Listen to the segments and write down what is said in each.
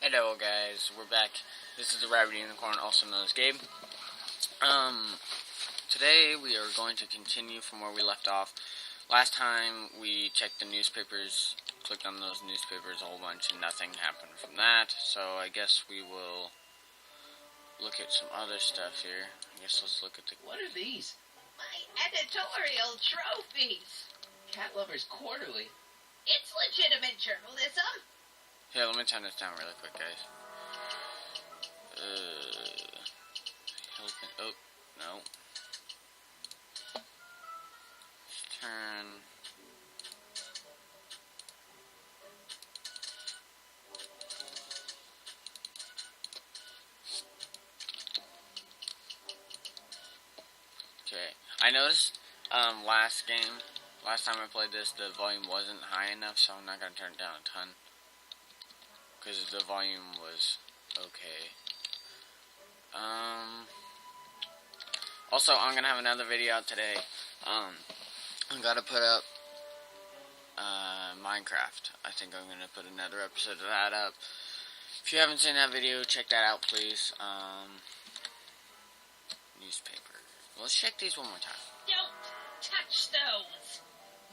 Hello guys, we're back. This is the Rabbit Unicorn, also known as Gabe. Today we are going to continue from where we left off. Last time we checked the newspapers, clicked on those newspapers a whole bunch, and nothing happened from that. So I guess we will look at some other stuff here. I guess let's look at the... What are these? My editorial trophies. Cat Lovers Quarterly. It's legitimate journalism. Here, let me turn this down really quick, guys. Oh, no. Let's turn... Okay. I noticed, last time I played this, the volume wasn't high enough, so I'm not going to turn it down a ton. Because the volume was okay. Also, I'm going to have another video out today. I got to put up Minecraft. I think I'm going to put another episode of that up. If you haven't seen that video, check that out, please. Newspaper. Let's check these one more time. Don't touch those.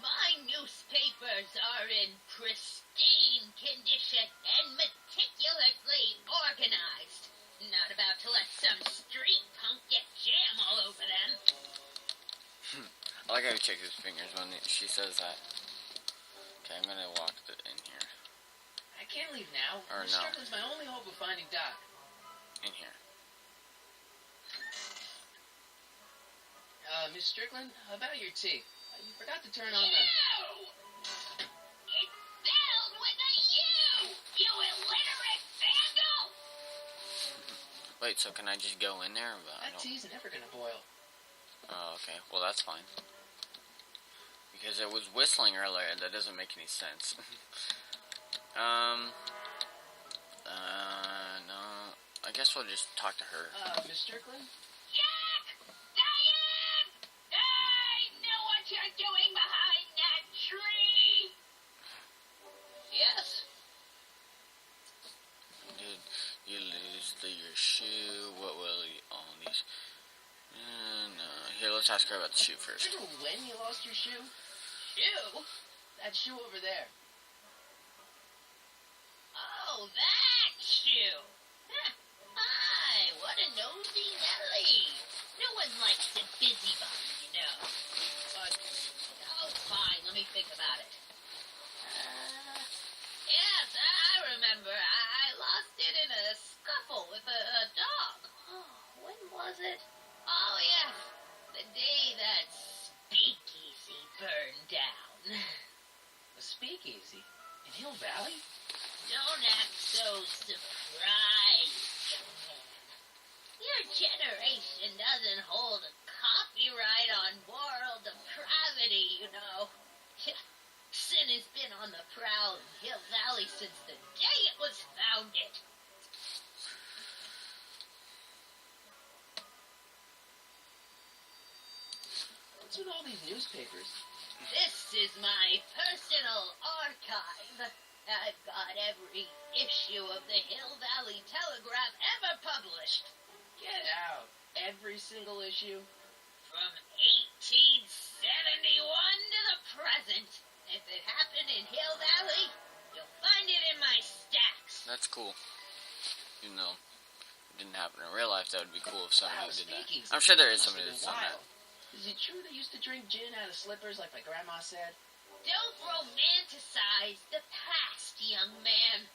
My newspapers are in pristine condition and meticulously organized. Not about to let some street punk get jam all over them. I like how he checks his fingers when she says that. Okay, I'm gonna walk in here. I can't leave now. Or Miss no. Strickland's my only hope of finding Doc. In here. Miss Strickland, about your tea. You forgot to turn on the... You! It's spelled with a U! You illiterate vandal! Wait, so can I just go in there? That tea's never gonna boil. Oh, okay. Well, that's fine. Because it was whistling earlier. That doesn't make any sense. No. I guess we'll just talk to her. Miss Strickland? Jack! Diane! I know what you're doing behind that tree! Yes? Did you lose your shoe? What will you all these? No. Here, let's ask her about the shoe first. Remember when you lost your shoe? Shoe? That shoe over there. Oh, that shoe! Huh. My, what a nosy Nelly! No one likes a busybody, you know. Oh, fine, let me think about it. Yes, I remember. I lost it in a scuffle with a dog. Oh, when was it? Oh, yes, the day that speakeasy burned down. A speakeasy? In Hill Valley? Don't act so surprised, young man. Your generation doesn't hold a copyright on moral depravity, you know. Sin has been on the prowl in Hill Valley since the day it was founded. What's with all these newspapers? This is my personal archive. I've got every issue of the Hill Valley Telegraph ever published. Get out. Every single issue? From 1871 to the present. If it happened in Hill Valley, you'll find it in my stacks. That's cool. Even though it didn't happen in real life, that would be cool if somebody did that. speakeasy. I'm sure there is Must somebody have that's been done that. wild. Is it true they used to drink gin out of slippers like my grandma said? Don't romanticize the past, young man.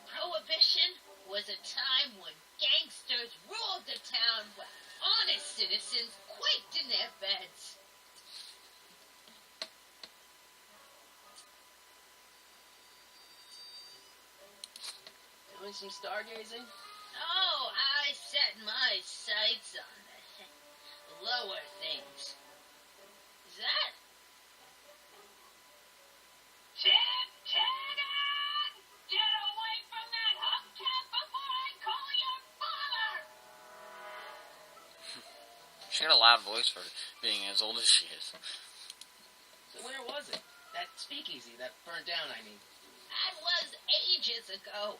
Prohibition was a time when gangsters ruled the town while honest citizens quaked in their beds. Doing some stargazing? Oh, I set my sights on the lower things. Is that? Janet! Get away from that hubcap before I call your father! She got a loud voice for being as old as she is. So where was it? That speakeasy that burned down, I mean. That was ages ago.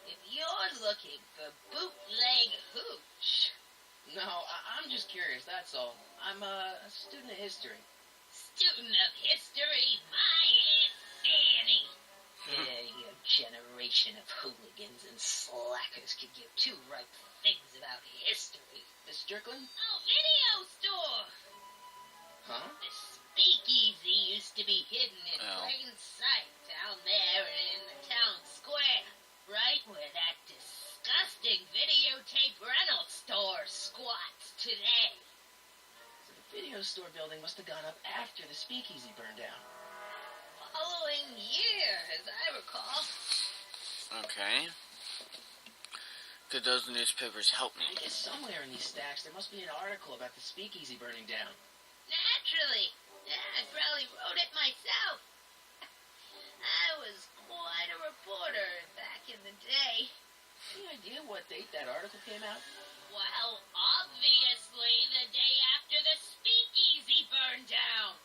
If you're looking for bootleg hooch, No, I'm just curious, that's all. I'm a student of history. student of history, my Aunt Fanny. Yeah, a generation of hooligans and slackers could give two right things about history. Miss Strickland? Oh, video store. Huh? The speakeasy used to be hidden in Oh. plain sight down there in the town square, right where that disgusting videotape rental store squats today. So the video store building must have gone up after the speakeasy burned down. Following year, as I recall. Okay. Could those newspapers help me? I guess somewhere in these stacks there must be an article about the speakeasy burning down. Naturally. Yeah, I probably wrote it myself. I was quite a reporter back in the day. Any idea what date that article came out? Well, obviously the day after the speakeasy burned down.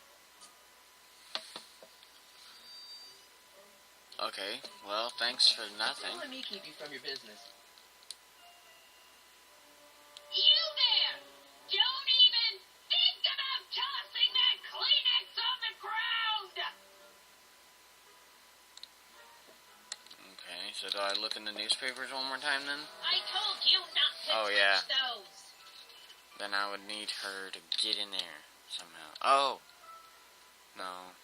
Okay, well, thanks for nothing. Don't let me keep you from your business. You there! Don't even think about tossing that Kleenex on the ground! Okay, so do I look in the newspapers one more time then? I told you not to Oh, touch yeah. those. Then I would need her to get in there somehow. Oh! No.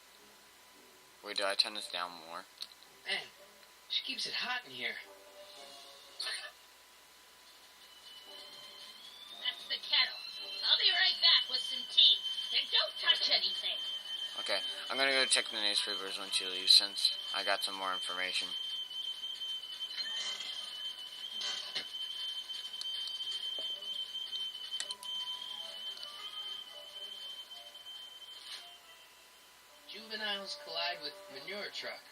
Wait, do I turn this down more? Man, she keeps it hot in here. That's the kettle. I'll be right back with some tea. And don't touch anything. Okay, I'm gonna go check the newspapers when she leaves since I got some more information. Juveniles collide with manure truck.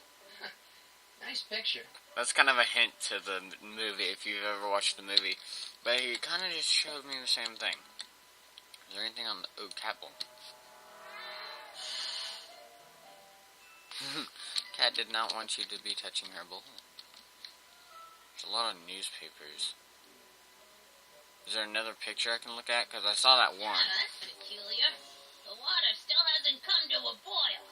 Nice picture. That's kind of a hint to the movie, if you've ever watched the movie. But he kind of just showed me the same thing. Is there anything on the... Oh, cat bowl. Cat did not want you to be touching her bowl. There's a lot of newspapers. Is there another picture I can look at? Because I saw that Yeah, one. that's peculiar. The water still hasn't come to a boil.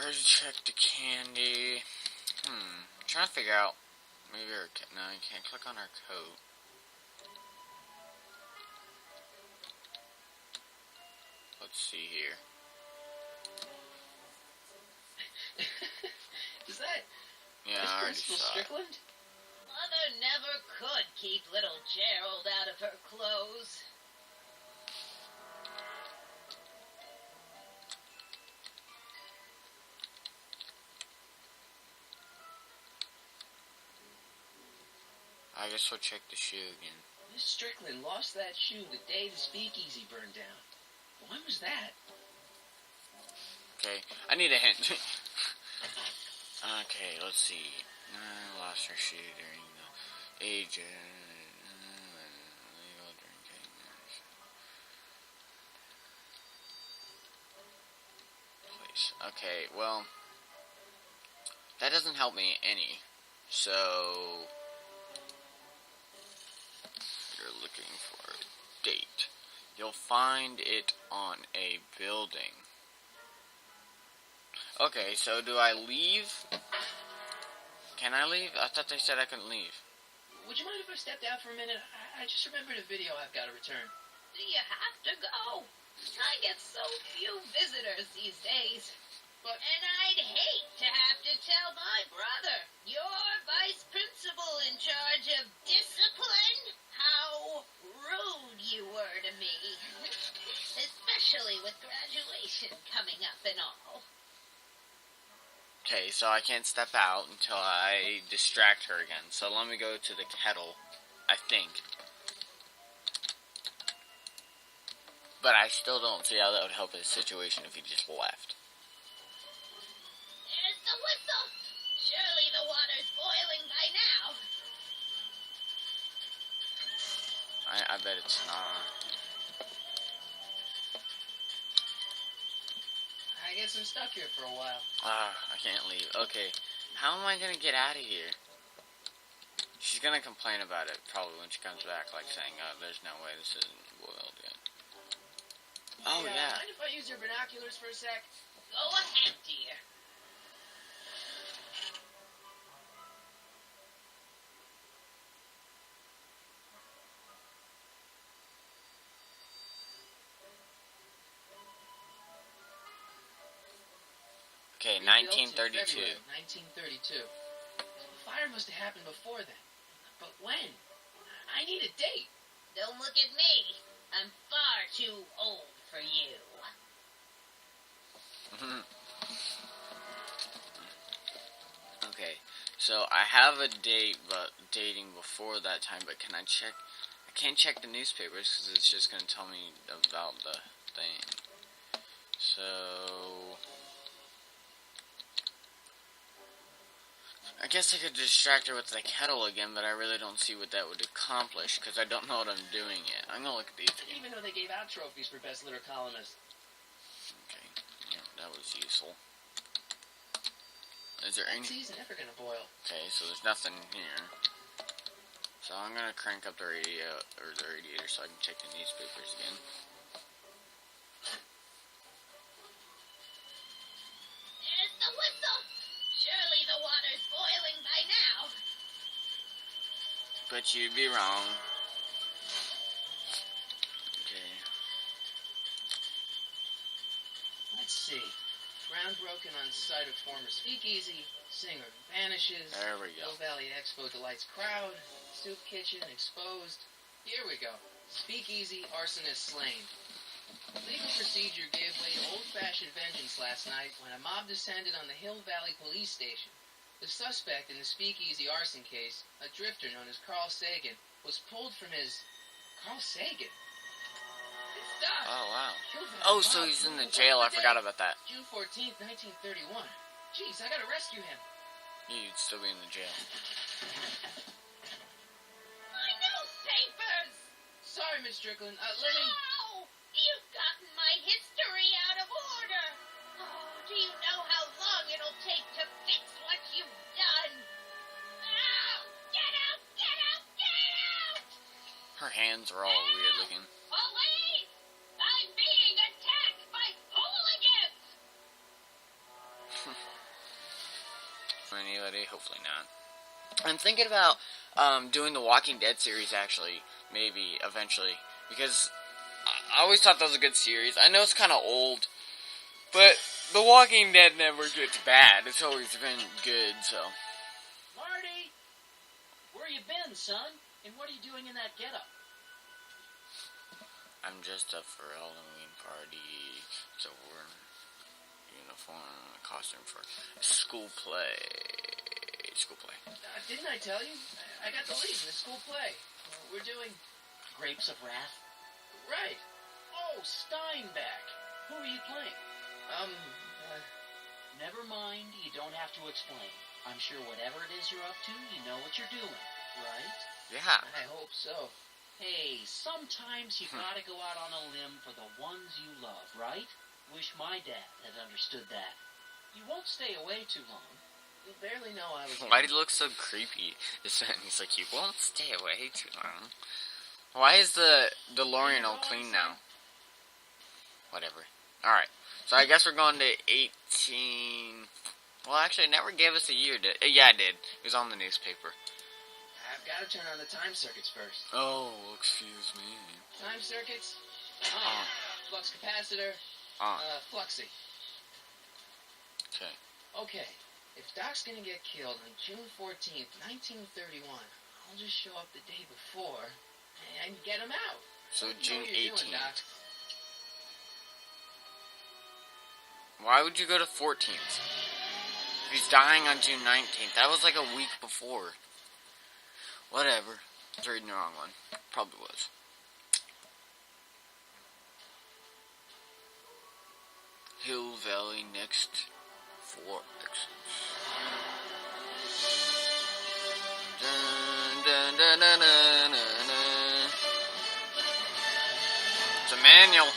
Urge check the candy. Trying to figure out. Maybe her. No, you can't click on her coat. Let's see here. Is that Yeah, Miss I already Principal saw it. Strickland? Mother never could keep little Gerald out of her clothes. I guess we'll check the shoe again. Miss Strickland lost that shoe the day the speakeasy burned down. When was that? Okay, I need a hint. Okay, let's see. Lost her shoe during the age of illegal drinking. Place. Okay, well, that doesn't help me any. So, you're looking for a date. You'll find it on a building. Okay, so do I leave? Can I leave? I thought they said I couldn't leave. Would you mind if I stepped out for a minute? I just remembered a video I've got to return. Do you have to go? I get so few visitors these days. And I'd hate to have to tell my brother, your vice principal in charge of discipline, how rude you were to me. Especially with graduation coming up and all. Okay, so I can't step out until I distract her again. So let me go to the kettle, I think. But I still don't see how that would help his situation if he just left. There's the whistle. Surely the water's boiling by now. I bet it's not. guess I'm stuck here for a while. I can't leave. Okay, how am I gonna get out of here? She's gonna complain about it probably when she comes back, like saying, there's no way this isn't boiled yet. Oh, yeah. Mind if I use your binoculars for a sec? Go ahead, dear. Okay, Rebuilt in 1932. February 1932. The fire must have happened before then. But when? I need a date. Don't look at me. I'm far too old for you. Okay, so I have a date, but dating before that time, but can I check? I can't check the newspapers because it's just going to tell me about the thing. So I guess I could distract her with the kettle again, but I really don't see what that would accomplish because I don't know what I'm doing yet. I'm going to look at these I didn't again. even know they gave out trophies for best litter columnist. Okay, yeah, that was useful. Is there any... Tea's never gonna boil. Okay, so there's nothing here. So I'm gonna crank up the radiator so I can check the newspapers again. There's the whistle. Surely the water's boiling by now. But you'd be wrong. Okay. Let's see. Ground broken on site of former speakeasy. Singer vanishes. There we go. Hill Valley Expo delights crowd. Soup kitchen exposed. Here we go. Speakeasy arsonist slain. Legal procedure gave way to old-fashioned vengeance last night when a mob descended on the Hill Valley police station. The suspect in the speakeasy arson case, a drifter known as Carl Sagan, was pulled from his... Carl Sagan? It's Doc. Oh, wow. Hill Valley Oh, so mob. he's in the jail. I forgot about that. June 14th, 1931. Jeez, I gotta rescue him. You'd still be in the jail. My newspapers! Sorry, Miss Strickland. Let me... No! You've gotten my history out of order. Oh, do you know how long it'll take to fix what you've done? Oh, get out! Get out! Get out! Her hands are all weird looking. Police! I'm being attacked by hooligans! Anybody? Hopefully not. I'm thinking about doing the Walking Dead series, actually, maybe, eventually, because I always thought that was a good series. I know it's kind of old, but The Walking Dead never gets bad. It's always been good, so. Marty! Where you been, son? And what are you doing in that getup? I'm just up for Halloween party, so we're uniform, costume for school play. didn't I tell you? I got the lead in the school play. We're doing... Grapes of Wrath? Right. Oh, Steinbeck. Who are you playing? Never mind, you don't have to explain. I'm sure whatever it is you're up to, you know what you're doing, right? Yeah. I hope so. Hey, sometimes you gotta go out on a limb for the ones you love, right? Wish my dad had understood that. You won't stay away too long. You barely know I was... Why do you look so creepy? This he's like, you won't stay away too long. Why is the DeLorean all clean now? Whatever. Alright. So I guess we're going to 18... Well, actually, it never gave us a year, did it? Yeah, it did. It was on the newspaper. I've got to turn on the time circuits first. Oh, excuse me. Time circuits? Oh. Flux capacitor. Fluxy. Okay. Okay. If Doc's gonna get killed on June 14th, 1931, I'll just show up the day before and get him out. So You know June what you're doing, 18th. Doc. Why would you go to 14th? He's dying on June 19th. That was like a week before. Whatever. I was reading the wrong one. Probably was. Hill Valley next 4 exits. Dun, dun, dun, dun, dun, dun, dun. It's a manual.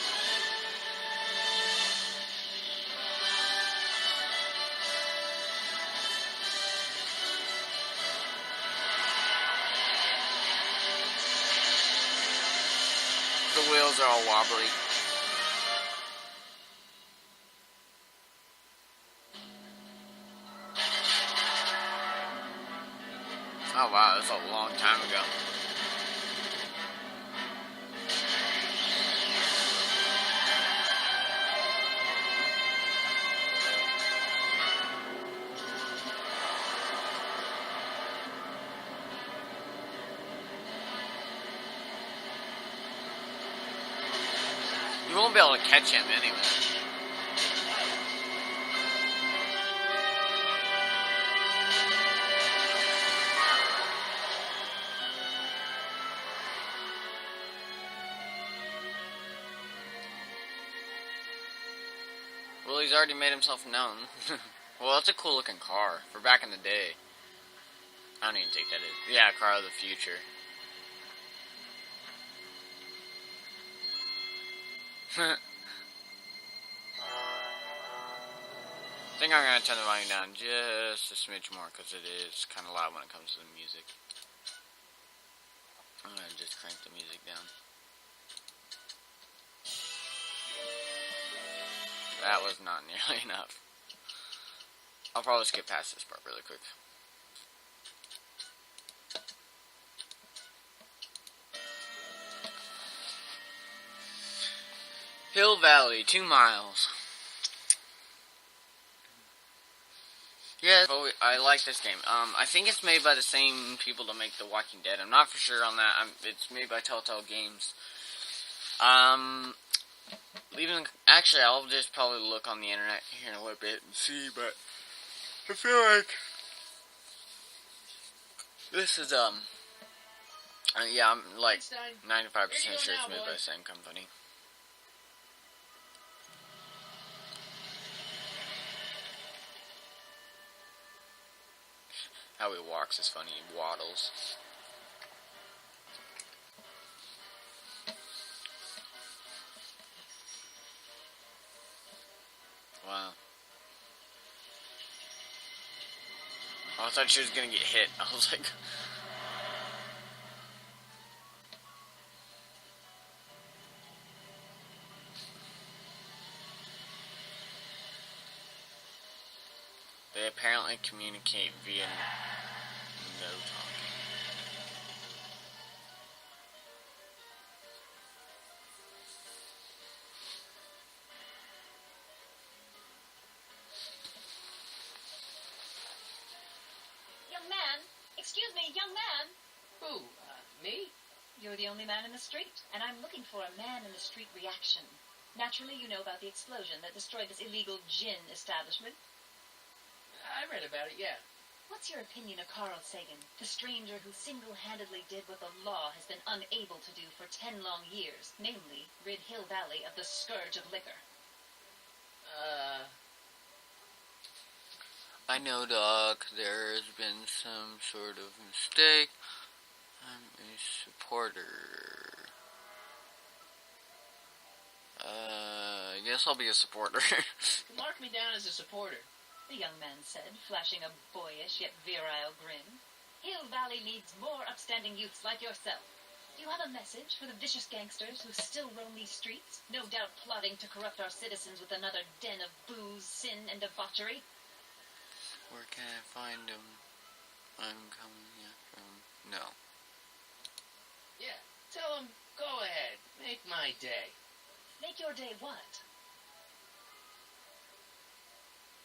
wheels are all wobbly. Oh wow, that's a long time ago. You won't be able to catch him anyway. Well, he's already made himself known. Well, that's a cool looking car for back in the day. I don't even think that is. Yeah, car of the future. I think I'm going to turn the volume down just a smidge more because it is kind of loud when it comes to the music. I'm going to just crank the music down. That was not nearly enough. I'll probably skip past this part really quick. Hill Valley, 2 miles. Yeah, I like this game. I think it's made by the same people that make The Walking Dead. I'm not for sure on that. It's made by Telltale Games. Actually, I'll just probably look on the internet here in a little bit and see, but I feel like this is, yeah, I'm like 95% sure it's made by the same company. How he walks is funny, he waddles. Wow. I thought she was gonna get hit. I was like... They apparently communicate via no talking. Young man! Excuse me, young man! Who? Me? You're the only man in the street, and I'm looking for a man-in-the-street reaction. Naturally, you know about the explosion that destroyed this illegal gin establishment. I read about it, yeah. What's your opinion of Carl Sagan, the stranger who single-handedly did what the law has been unable to do for 10 long years, namely, rid Hill Valley of the scourge of liquor? I know, Doc, there's been some sort of mistake. I'm a supporter. I guess I'll be a supporter. Mark me down as a supporter. The young man said, flashing a boyish yet virile grin. Hill Valley needs more upstanding youths like yourself. Do you have a message for the vicious gangsters who still roam these streets, no doubt plotting to corrupt our citizens with another den of booze, sin, and debauchery? Where can I find him? I'm coming after him. No. Yeah, tell him, go ahead, make my day. Make your day what?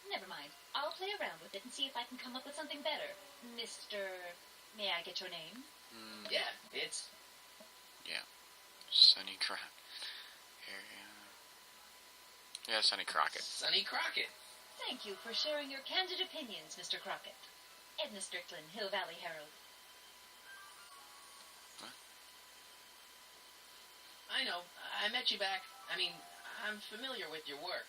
Never mind. I'll play around with it and see if I can come up with something better. Mr. May I get your name? Yeah, it's... Yeah. Sonny Crockett. Yeah, Sonny Crockett. Sonny Crockett. Thank you for sharing your candid opinions, Mr. Crockett. Edna Strickland, Hill Valley Herald. What? I know. I met you back. I'm familiar with your work.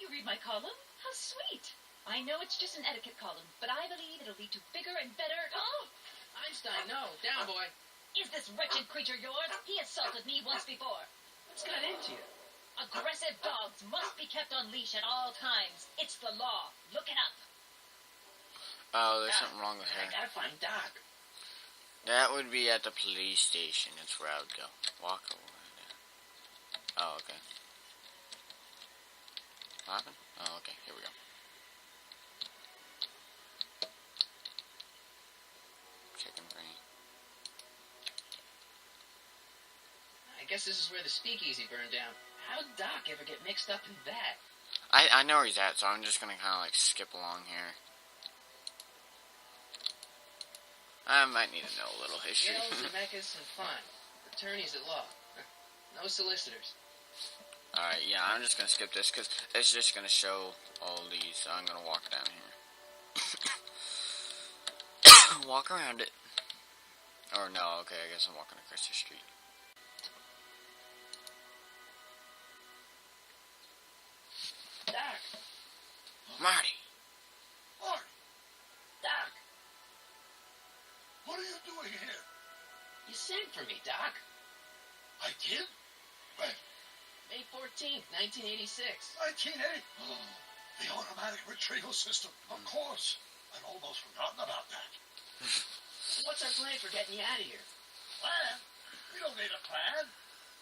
You read my column? How sweet. I know it's just an etiquette column, but I believe it'll lead to bigger and better... Oh! Einstein, no. Down, boy. Is this wretched creature yours? He assaulted me once before. What's got into you? Aggressive dogs must be kept on leash at all times. It's the law. Look it up. Oh, there's something wrong with I her. gotta find Doc. That would be at the police station. That's where I would go. Walk away. Oh, okay. What happened? Oh, okay. Here we go. Chicken brain. I guess this is where the speakeasy burned down. How did Doc ever get mixed up in that? I know where he's at, so I'm just gonna kind of like skip along here. I might need to know a little history. Jails, Zemeckis, and fine. Attorneys at law. No solicitors. Alright, yeah, I'm just gonna skip this because it's just gonna show all these, so I'm gonna walk down here. Walk around it. Or no, okay, I guess I'm walking across the street. Doc! Marty! Marty, Doc! what are you doing here? You sent for me, Doc. I did? When? May 14th, 1986. 1980? Oh, the automatic retrieval system. Of course. I'd almost forgotten about that. So what's our plan for getting you out of here? Plan? We don't need a plan.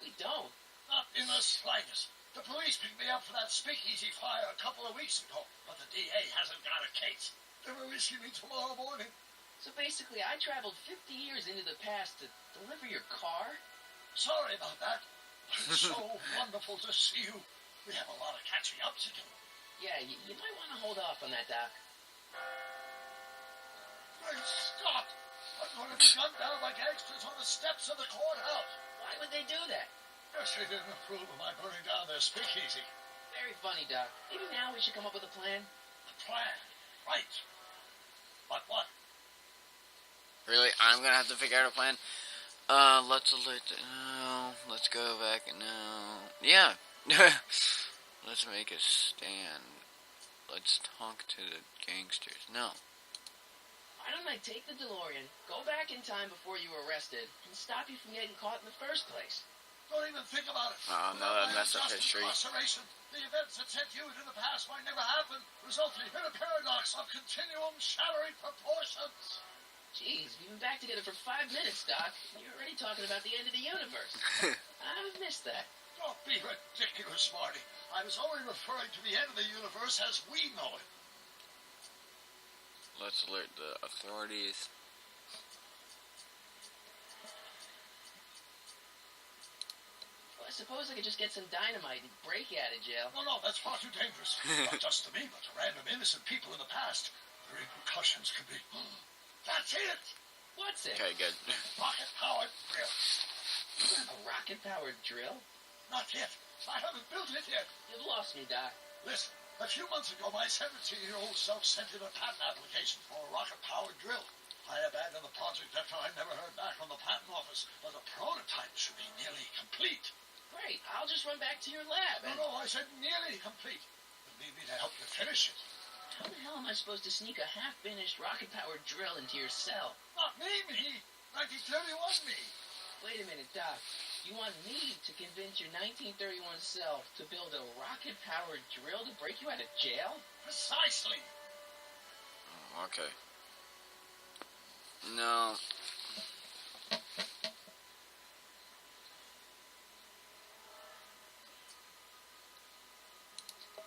We don't. Not in the slightest. The police picked me up for that speakeasy fire a couple of weeks ago, but the DA hasn't got a case. They will issue me tomorrow morning. So basically, I traveled 50 years into the past to deliver your car? Sorry about that. It's so wonderful to see you. We have a lot of catching up to do. Yeah, you might want to hold off on that, Doc. Great Scott! I'm going to be gunned down by gangsters on the steps of the courthouse. Why would they do that? Guess they didn't approve of my burning down their speakeasy. Very funny, Doc. Maybe now we should come up with a plan. A plan. Right. But what? Really? I'm gonna have to figure out a plan? Let's go back, no. Yeah. Let's make a stand. Let's talk to the gangsters. No. Why don't I take the DeLorean, go back in time before you were arrested, and stop you from getting caught in the first place? Don't even think about it. Oh, no, that messed up history. Incarceration. The events that sent you into the past might never happen, resulting in a paradox of continuum shattering proportions. Jeez, we've been back together for 5 minutes, Doc. You're already talking about the end of the universe. I've missed that. Don't be ridiculous, Marty. I was only referring to the end of the universe as we know it. Let's alert the authorities. Well, I suppose I could just get some dynamite and break you out of jail. No, that's far too dangerous. Not just to me, but to random innocent people in the past. The repercussions could be... That's it! What's it? Okay, good. Rocket-powered drill. A rocket-powered drill? Not yet. I haven't built it yet. You've lost me, Doc. Listen, a few months ago, my 17-year-old self sent in a patent application for a rocket-powered drill. I abandoned the project after I never heard back from the patent office, but the prototype should be nearly complete. Great. I'll just run back to your lab. No, I said nearly complete. You'll need me to help you finish it. How the hell am I supposed to sneak a half-finished rocket-powered drill into your cell? Not me. 1931 me. Wait a minute, Doc. You want me to convince your 1931 self to build a rocket-powered drill to break you out of jail? Precisely. Oh, okay. No.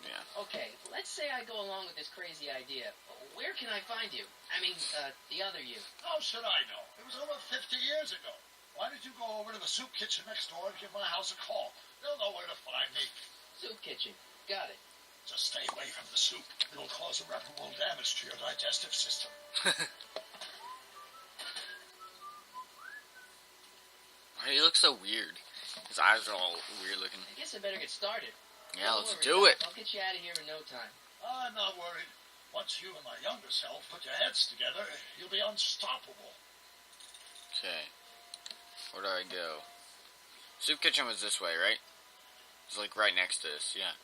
Yeah. Okay, let's say I go along with this crazy idea. Where can I find you? I mean, the other you. How should I know? It was over 50 years ago. Why did you go over to the soup kitchen next door and give my house a call? They'll know where to find me. Soup kitchen. Got it. Just stay away from the soup. It'll cause irreparable damage to your digestive system. Why do you look so weird? His eyes are all weird looking. I guess I better get started. Yeah, let's Don't do worry, it. Doc. I'll get you out of here in no time. I'm not worried. Once you and my younger self put your heads together, you'll be unstoppable. Okay. Where do I go? Soup kitchen was this way, right? It's like right next to this, yeah.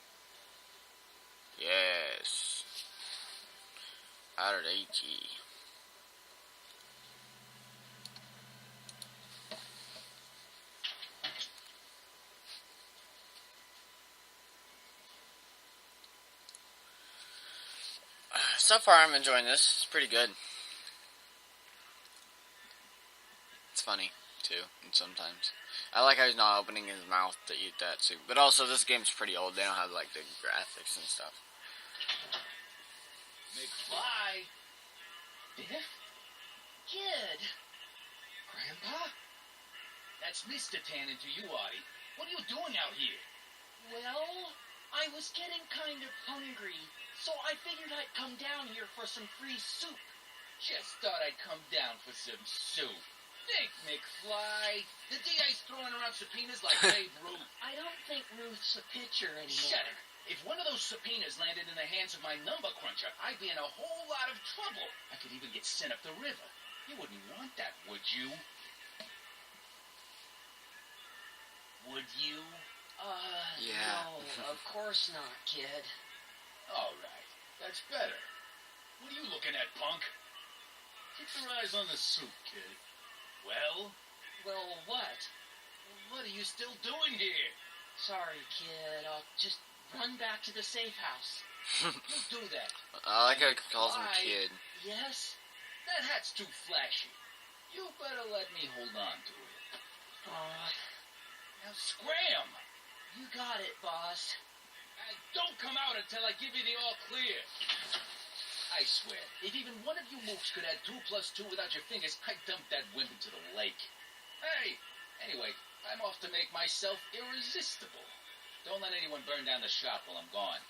Yes. How did AG? So far, I'm enjoying this. It's pretty good. It's funny. too, and sometimes. I like how he's not opening his mouth to eat that soup. But also, this game's pretty old. They don't have, like, the graphics and stuff. McFly? Biff? Kid? Grandpa? That's Mr. Tannen to you, Artie. What are you doing out here? Well, I was getting kind of hungry, so I figured I'd come down here for some free soup. Just thought I'd come down for some soup. Think, McFly. The DA's throwing around subpoenas like Babe Ruth. I don't think Ruth's a pitcher anymore. Shut it. If one of those subpoenas landed in the hands of my number cruncher, I'd be in a whole lot of trouble. I could even get sent up the river. You wouldn't want that, would you? Would you? Yeah. No, of course not, kid. All right, that's better. What are you looking at, punk? Keep your eyes on the soup, kid. Well? Well, what? What are you still doing here? Sorry, kid. I'll just run back to the safe house. You do that. I like how he calls him Why? kid. Yes? That hat's too flashy. You better let me hold on to it. Now scram! You got it, boss. Don't come out until I give you the all clear. I swear, if even one of you mooks could add 2 + 2 without your fingers, I'd dump that wimp into the lake. Hey, anyway, I'm off to make myself irresistible. Don't let anyone burn down the shop while I'm gone.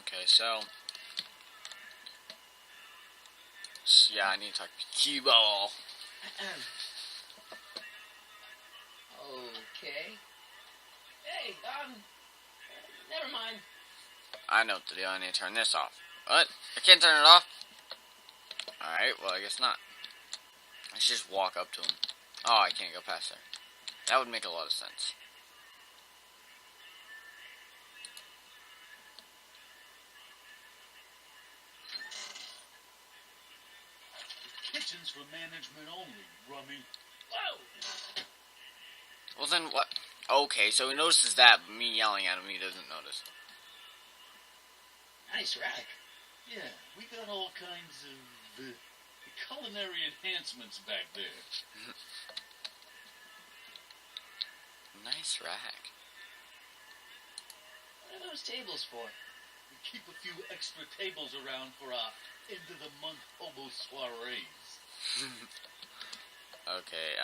Okay, so yeah, I need to talk to Cue-Ball. Okay. Hey, never mind. I know what to do. I need to turn this off. What? I can't turn it off? Alright, well, I guess not. I should just walk up to him. Oh, I can't go past there. That would make a lot of sense. Kitchen's for management only, Rummy. Whoa! Well, then what? Okay, so he notices that, but me yelling at him, he doesn't notice. Nice rack. Yeah, we got all kinds of culinary enhancements back there. Nice rack. What are those tables for? We keep a few extra tables around for our end-of-the-month hobo soirees. Okay,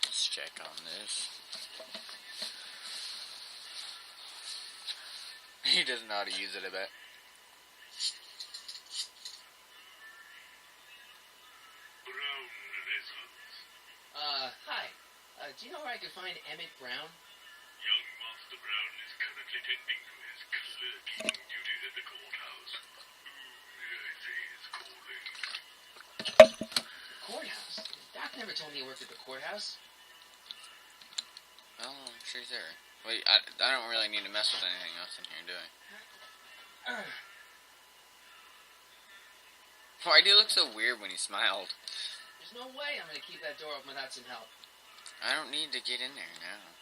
let's check on this. He doesn't know how to use it, I bet. Brown vessels. Hi. Do you know where I could find Emmett Brown? Young Master Brown is currently tending to his clerking duties at the courthouse. I say his calling. Courthouse? Doc never told me he worked at the courthouse. Oh, I'm sure he's there. Wait, I don't really need to mess with anything else in here, do I? Why do you look so weird when he smiled? There's no way I'm gonna keep that door open without some help. I don't need to get in there now.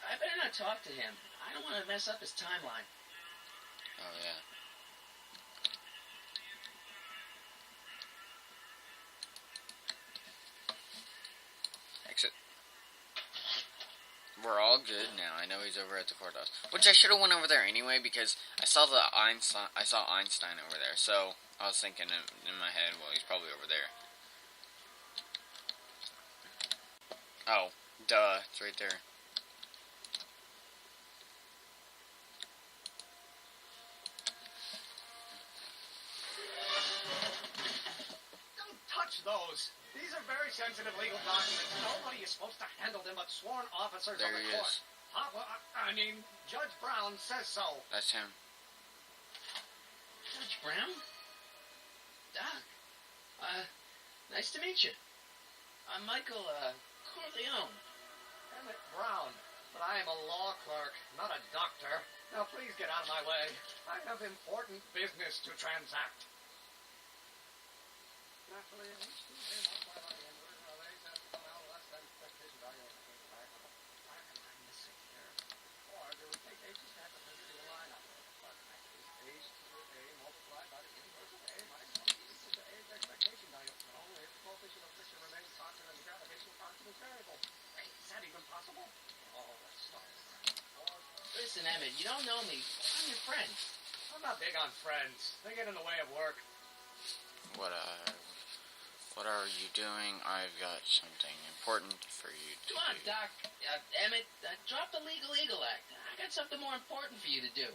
I better not talk to him. I don't want to mess up his timeline. Oh, yeah. Exit. We're all good now. I know he's over at the courthouse. Which I should have went over there anyway, because I saw Einstein over there. So I was thinking in my head, well, he's probably over there. Oh, duh, it's right there. Don't touch those. These are very sensitive legal documents. Nobody is supposed to handle them but sworn officers There of the he court. is. Huh? Well, I mean, Judge Brown says so. That's him. Judge Brown? Doc. Nice to meet you. I'm Michael, Corleone. Emmett Brown. But I am a law clerk, not a doctor. Now, please get out of my way. I have important business to transact. Naturally, it needs to be multiplied by the inverse, or they have to come out less than expectation value of the case back on the why am I missing here? Or do we take H's have to figure the line up? But X is H to the A multiplied by the inverse of A minus 1 Listen, Emmett, you don't know me. I'm your friend. I'm not big on friends. They get in the way of work. What are you doing? I've got something important for you to Come on, do. Doc. Emmett, drop the Legal Eagle Act. I got something more important for you to do.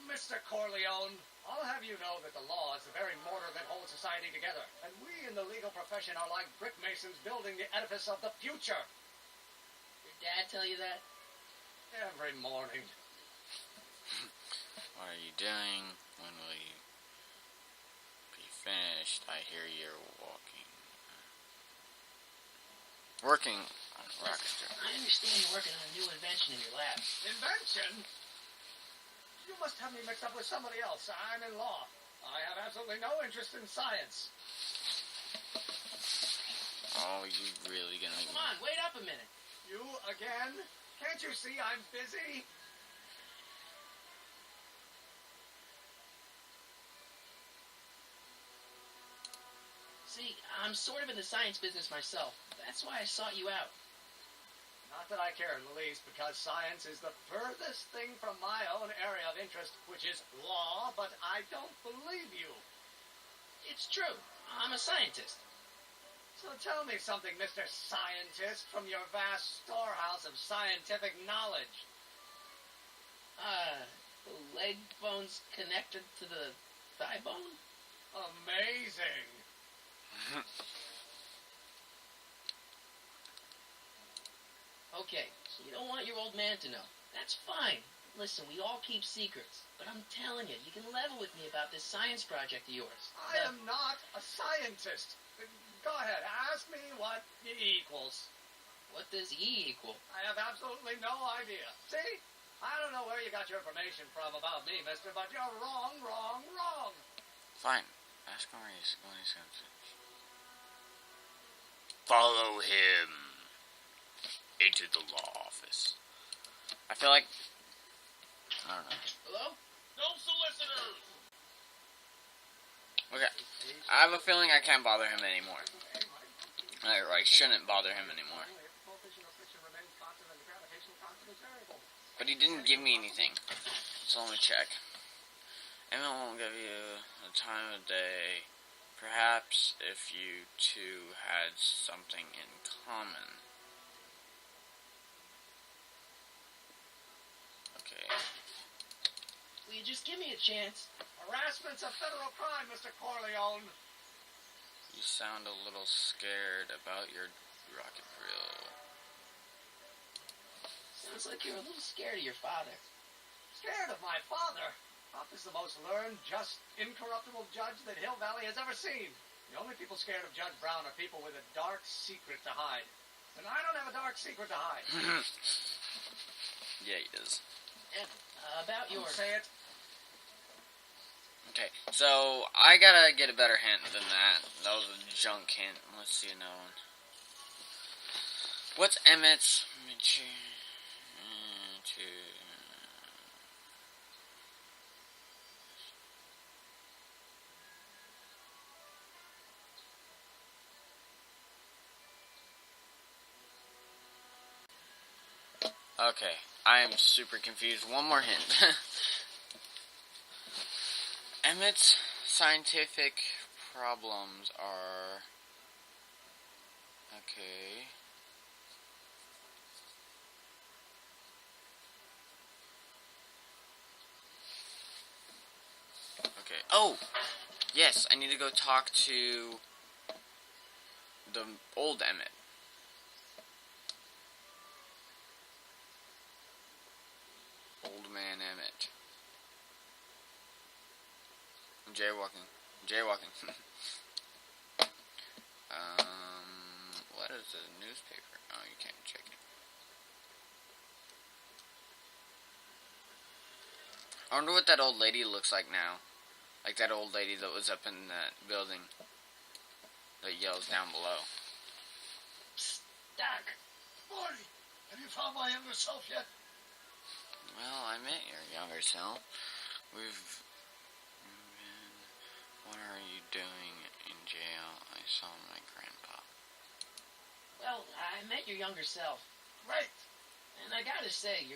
Mr. Corleone, I'll have you know that the law is the very mortar that holds society together, and we in the legal profession are like brick masons building the edifice of the future. Your dad tell you that? Every morning. What are you doing? When will you be finished? I hear you're working on a rocket ship. I understand you're working on a new invention in your lab. Invention? You must have me mixed up with somebody else. I'm in law. I have absolutely no interest in science. Oh, you really gonna make Come on, wait up a minute. You again? Can't you see I'm busy? See, I'm sort of in the science business myself. That's why I sought you out. Not that I care in the least, because science is the furthest thing from my own area of interest, which is law, but I don't believe you. It's true. I'm a scientist. So tell me something, Mr. Scientist, from your vast storehouse of scientific knowledge. The leg bone's connected to the thigh bone? Amazing. Okay, so you don't want your old man to know. That's fine. Listen, we all keep secrets. But I'm telling you, you can level with me about this science project of yours. I am not a scientist. Go ahead, ask me what E equals. What does E equal? I have absolutely no idea. See? I don't know where you got your information from about me, mister, but you're wrong, wrong, wrong. Fine. Ask him when he's going to finish. Follow him into the law office. I feel like... I don't know. Hello? No solicitors! Okay. I have a feeling I can't bother him anymore. I shouldn't bother him anymore. But he didn't give me anything. So let me check. Emmett won't give you the time of day. Perhaps if you two had something in common. Okay. Will you just give me a chance? Harassment's a federal crime, Mr. Corleone. You sound a little scared about your rocket drill. Sounds like you're a little scared of your father. Scared of my father? Pop is the most learned, just, incorruptible judge that Hill Valley has ever seen. The only people scared of Judge Brown are people with a dark secret to hide. And I don't have a dark secret to hide. Yeah, he does. And, about You your... say it. Okay, so I gotta get a better hint than that. That was a junk hint. Let's see another one. What's Emmett's? Okay, I am super confused. One more hint. Emmett's scientific problems are... Okay. Okay. Oh! Yes, I need to go talk to the old Emmett. Old man Emmett. I'm jaywalking. What is the newspaper? Oh, you can't check it. I wonder what that old lady looks like now. Like that old lady that was up in that building that yells down below. Psst, Doc. Marty, have you found my younger self yet? Well, I met your younger self. What are you doing in jail? I saw my grandpa. Well, I met your younger self. Great. And I gotta say,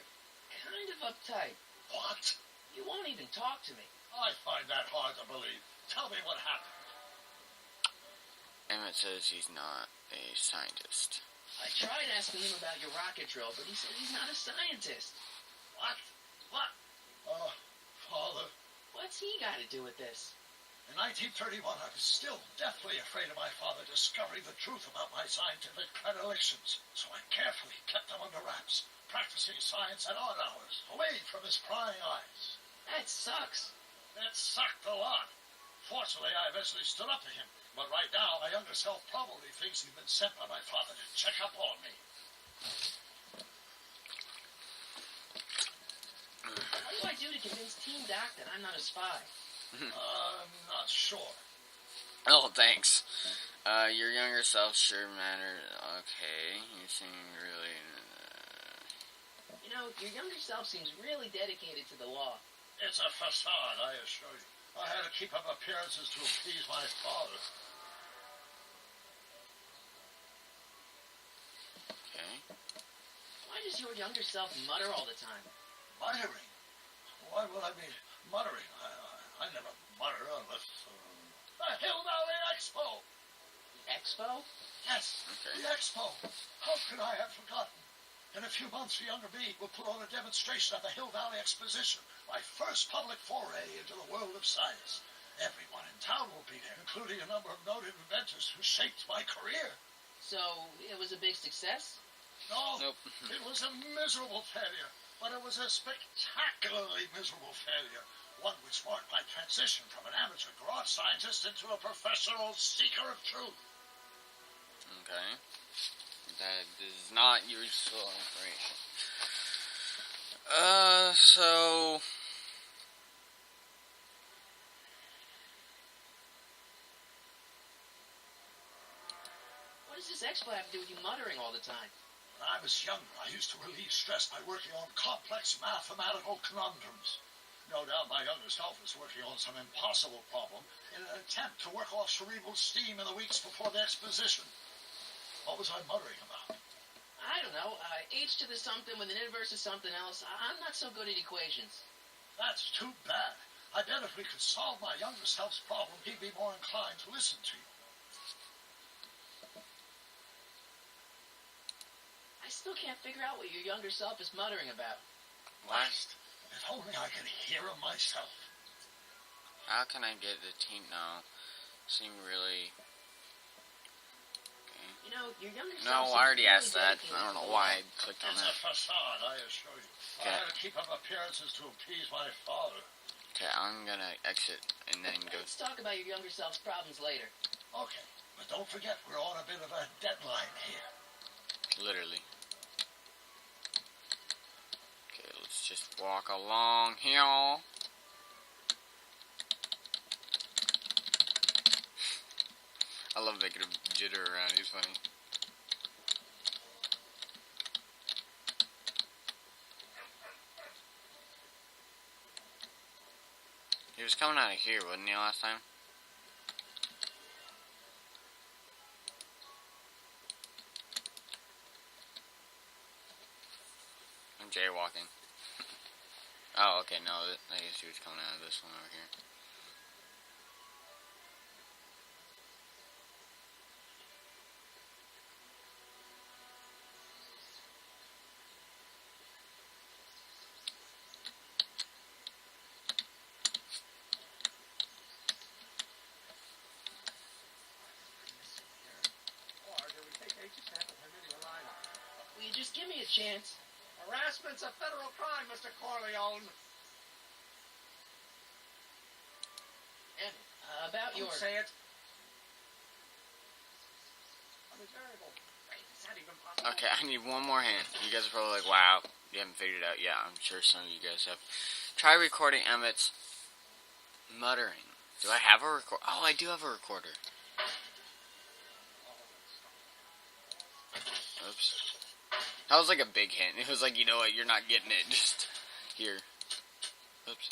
kind of uptight. What? You won't even talk to me. I find that hard to believe. Tell me what happened. Emmett says he's not a scientist. I tried asking him about your rocket drill, but he said he's not a scientist. What? What? Oh, Father. What's he got to do with this? In 1931, I was still deathly afraid of my father discovering the truth about my scientific predilections, so I carefully kept them under wraps, practicing science at odd hours, away from his prying eyes. That sucks. It sucked a lot. Fortunately, I eventually stood up to him, but right now, my younger self probably thinks he'd been sent by my father to check up on me. What do I do to convince Team Doc that I'm not a spy? I'm not sure. Oh, thanks. Your younger self sure mattered. Okay, you seem really... You know, your younger self seems really dedicated to the law. It's a facade, I assure you. I had to keep up appearances to appease my father. Okay. Why does your younger self mutter all the time? Muttering? Why would I be muttering? I never mutter unless... the Hill Valley Expo! The Expo? Yes, Okay. the Expo. How could I have forgotten? In a few months, the younger me will put on a demonstration at the Hill Valley Exposition, my first public foray into the world of science. Everyone in town will be there, including a number of noted inventors who shaped my career. So, it was a big success? No, Nope. it was a miserable failure, but it was a spectacularly miserable failure. One which marked my transition from an amateur garage scientist into a professional seeker of truth. Okay. That is not useful information. So... What does this Expo have to do with you muttering all the time? When I was younger, I used to relieve stress by working on complex mathematical conundrums. No doubt my younger self is working on some impossible problem in an attempt to work off cerebral steam in the weeks before the exposition. What was I muttering about? I don't know. H to the something with an inverse of something else. I'm not so good at equations. That's too bad. I bet if we could solve my younger self's problem, he'd be more inclined to listen to you. I still can't figure out what your younger self is muttering about. Last... If only I could hear him myself. How can I get the team now? Seem really... Okay. You know, your younger No, self I already seems asked really that. dedicated I don't to know the why law. I clicked on It's that. a facade, I assure you. Okay. I had to keep up appearances to appease my father. Okay, I'm gonna exit and then go... Let's talk about your younger self's problems later. Okay, but don't forget, we're on a bit of a deadline here. Literally. Okay, let's just walk along here. I love making him jitter around, he's funny. He was coming out of here, wasn't he, last time? I'm jaywalking. Oh, okay, no, I guess he was coming out of this one over here. Or do we take H's half of him into your lineup? Will you just give me a chance? Harassment's a federal crime, Mr. Corleone. And about Don't your... say it. Undesirable. Wait, is that even possible? Okay, I need one more hint. You guys are probably like, wow, you haven't figured it out. Yeah, I'm sure some of you guys have. Try recording Emmett's muttering. Do I have a record? Oh, I do have a recorder. Oops. That was like a big hint. It was like, you know what, you're not getting it. Just here. Oops.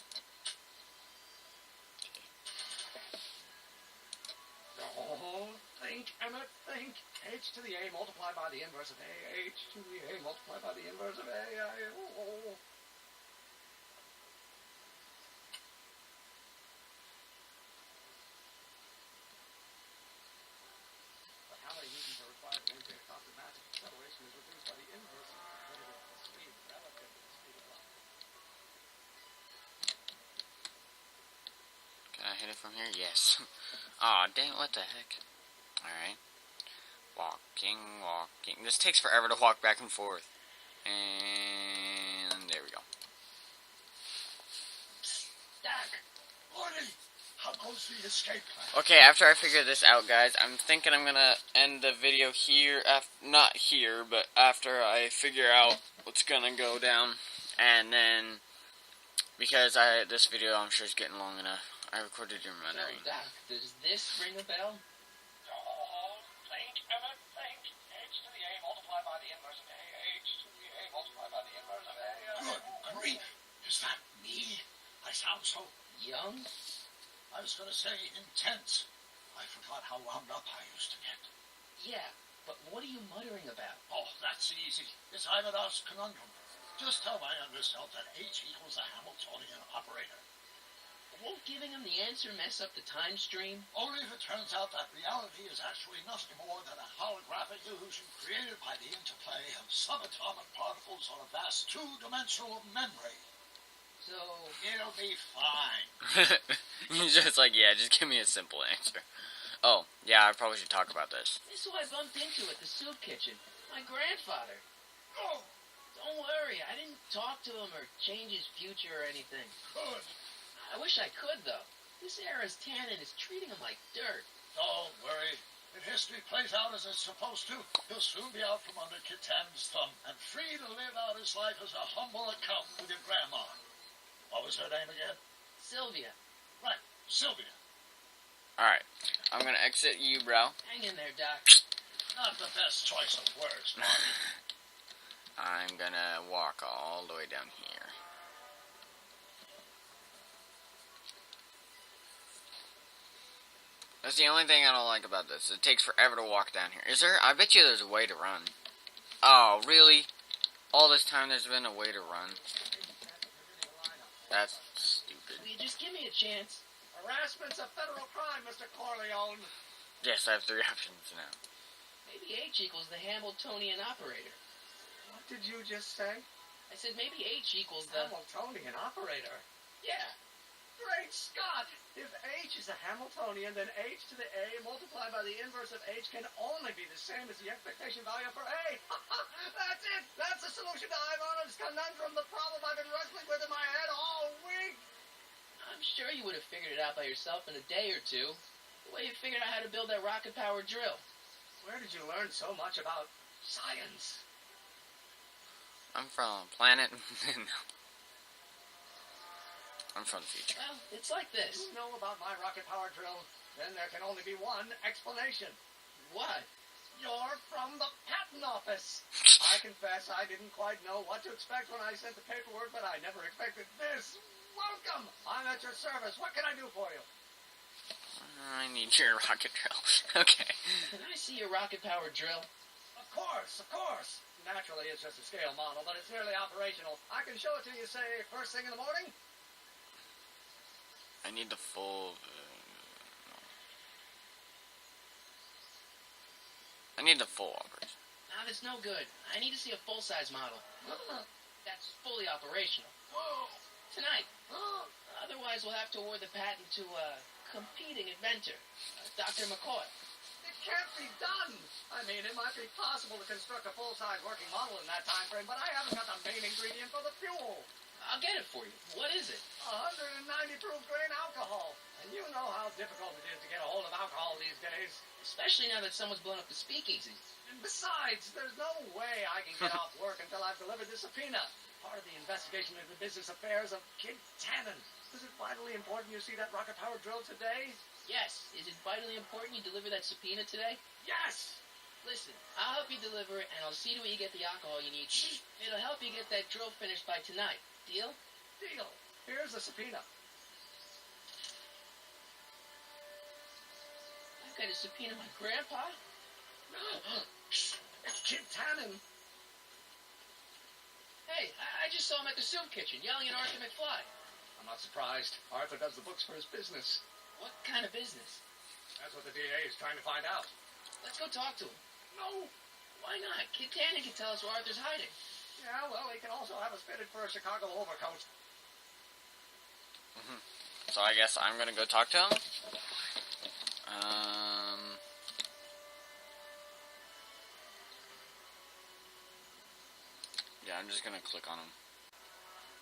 Oh, think, Emmett, think. H to the A multiplied by the inverse of A. H to the A multiplied by the inverse of A. from here? Yes. Aw, dang, what the heck? Alright. Walking. This takes forever to walk back and forth. And there we go. Dak, Morty, how goes the escape plan? Okay, after I figure this out, guys, I'm thinking I'm gonna end the video here. Not here, but after I figure out what's gonna go down. And then, because this video I'm sure is getting long enough, I recorded your So, memory. Doc, does this ring a bell? Think, Emmett, think. H to the A multiplied by the inverse of A. H to the A multiplied by the inverse of A. Good grief, is that me? I sound so... Young? I was going to say intense. I forgot how wound up I used to get. Yeah, but what are you muttering about? Oh, that's easy. It's Ivanhoe's conundrum. Just tell my younger self that H equals a Hamiltonian operator. Won't giving him the answer mess up the time stream? Only if it turns out that reality is actually nothing more than a holographic illusion created by the interplay of subatomic particles on a vast two-dimensional memory. So, It'll be fine. He's just like, yeah, just give me a simple answer. Oh, yeah, I probably should talk about this. this is who I bumped into at the soup kitchen. My grandfather. Oh, Don't worry, I didn't talk to him or change his future or anything. good. I wish I could, though. This era's tannin is treating him like dirt. Don't worry. If history plays out as it's supposed to, he'll soon be out from under Kit Tannen's thumb and free to live out his life as a humble accountant with your grandma. What was her name again? Sylvia, Right, Sylvia. Alright, I'm gonna exit you, bro. hang in there, Doc. Not the best choice of words, Marty. I'm gonna walk all the way down here. That's the only thing I don't like about this. It takes forever to walk down here. Is there? I bet you there's a way to run. Oh, really? All this time there's been a way to run? That's stupid. Will you just give me a chance? Harassment's a federal crime, Mr. Corleone. Yes, I have 3 options now. Maybe H equals the Hamiltonian operator. What did you just say? I said maybe H equals the... Hamiltonian operator. Yeah. Great Scott! If H is a Hamiltonian, then H to the A multiplied by the inverse of H can only be the same as the expectation value for A. That's it! That's the solution to Ivanhoe's conundrum, the problem I've been wrestling with in my head all week! I'm sure you would have figured it out by yourself in a day or two. The way you figured out how to build that rocket-powered drill. Where did you learn so much about science? I'm from a planet. I'm from the future. Well, it's like this. You know about my rocket-powered drill? Then there can only be one explanation. What? You're from the patent office. I confess I didn't quite know what to expect when I sent the paperwork, but I never expected this. Welcome. I'm at your service. What can I do for you? I need your rocket drill. Okay. Can I see your rocket-powered drill? Of course, of course. Naturally, it's just a scale model, but it's nearly operational. I can show it to you, say, first thing in the morning. I need the full... I need the full operation. Nah, that's no good. I need to see a full-size model. That's fully operational. Tonight. Otherwise, we'll have to award the patent to a competing inventor, Dr. McCoy. It can't be done. I mean, it might be possible to construct a full-size working model in that time frame, but I haven't got the main ingredient for the fuel. I'll get it for you. What is it? 190 proof grain alcohol. And you know how difficult it is to get a hold of alcohol these days. Especially now that someone's blown up the speakeasy. And besides, there's no way I can get off work until I've delivered the subpoena. Part of the investigation into the business affairs of Kid Tannen. Is it vitally important you see that rocket-powered drill today? Yes. Is it vitally important you deliver that subpoena today? Yes! Listen, I'll help you deliver it, and I'll see to it you get the alcohol you need. It'll help you get that drill finished by tonight. Deal? Deal. Here's the subpoena. I've got a subpoena my grandpa. It's Kid Tannen. Hey, I just saw him at the soup kitchen yelling at Arthur McFly. I'm not surprised. Arthur does the books for his business. What kind of business? That's what the DA is trying to find out. Let's go talk to him. No. Why not? Kid Tannen can tell us where Arthur's hiding. Yeah, well, he can also have us fitted for a Chicago overcoat. So I guess I'm gonna go talk to him. Yeah, I'm just gonna click on him.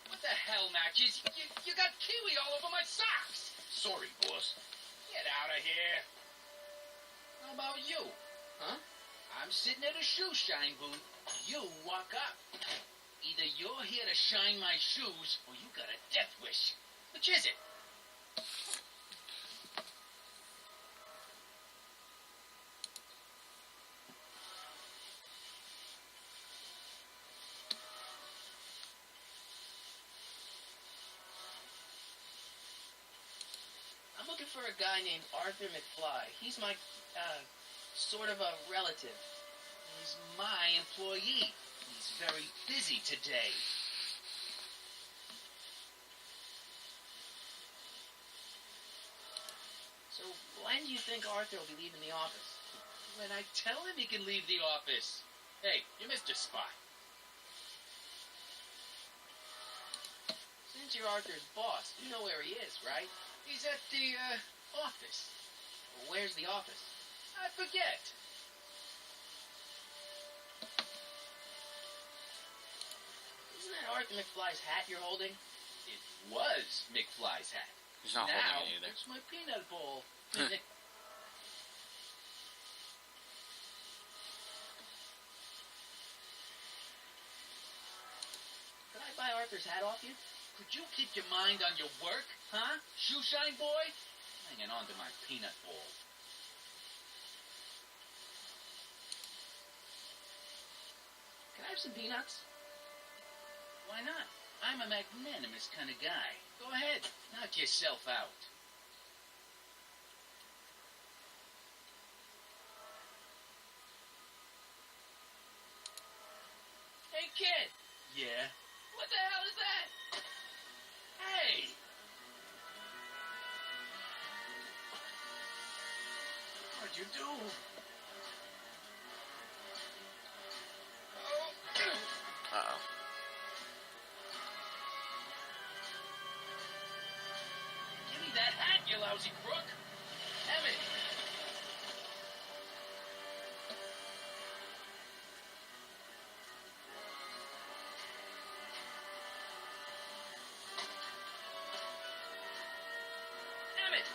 What the hell, Matches? You got kiwi all over my socks! Sorry, boss. Get out of here. How about you? Huh? I'm sitting at a shoe shine booth. You walk up. Either you're here to shine my shoes, or you got a death wish. Which is it? I'm looking for a guy named Arthur McFly. He's my, sort of a relative. He's my employee. He's very busy today. So when do you think Arthur will be leaving the office? When I tell him he can leave the office. Hey, you missed a spot. Since you're Arthur's boss, you know where he is, right? He's at the, office. Where's the office? I forget. Isn't that Arthur McFly's hat you're holding? It was McFly's hat. He's not Now, holding it either. it's my peanut bowl. Could I buy Arthur's hat off you? Could you keep your mind on your work, huh? Shoeshine boy? Hanging on to my peanut bowl. Can I have some peanuts? Why not? I'm a magnanimous kind of guy. Go ahead, knock yourself out. Hey, kid. Yeah. What the hell is that? Hey! What'd you do? Uh-oh. Give me that hat, you lousy crook! Emmett! Emmett!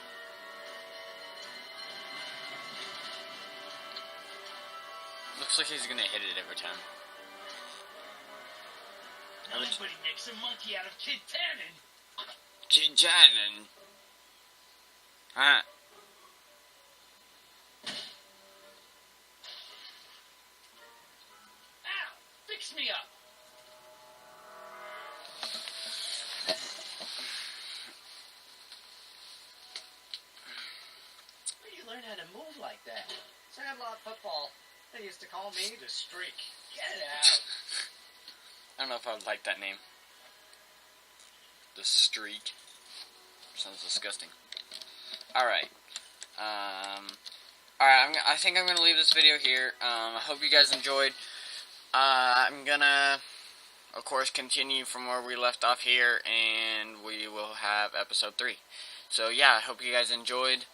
Looks like he's gonna hit it every time. Nobody makes a monkey out of Kid Tannen! Chin-chin. Huh? Ow! Fix me up! Where did you learn how to move like that? Sandlot football. They used to call me the Streak. Get out! I don't know if I would like that name. The Streak. Sounds disgusting. Alright. I think I'm gonna leave this video here. I hope you guys enjoyed. I'm gonna, of course, continue from where we left off here, and we will have episode 3. So yeah, I hope you guys enjoyed,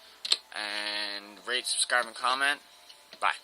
and rate, subscribe, and comment. Bye.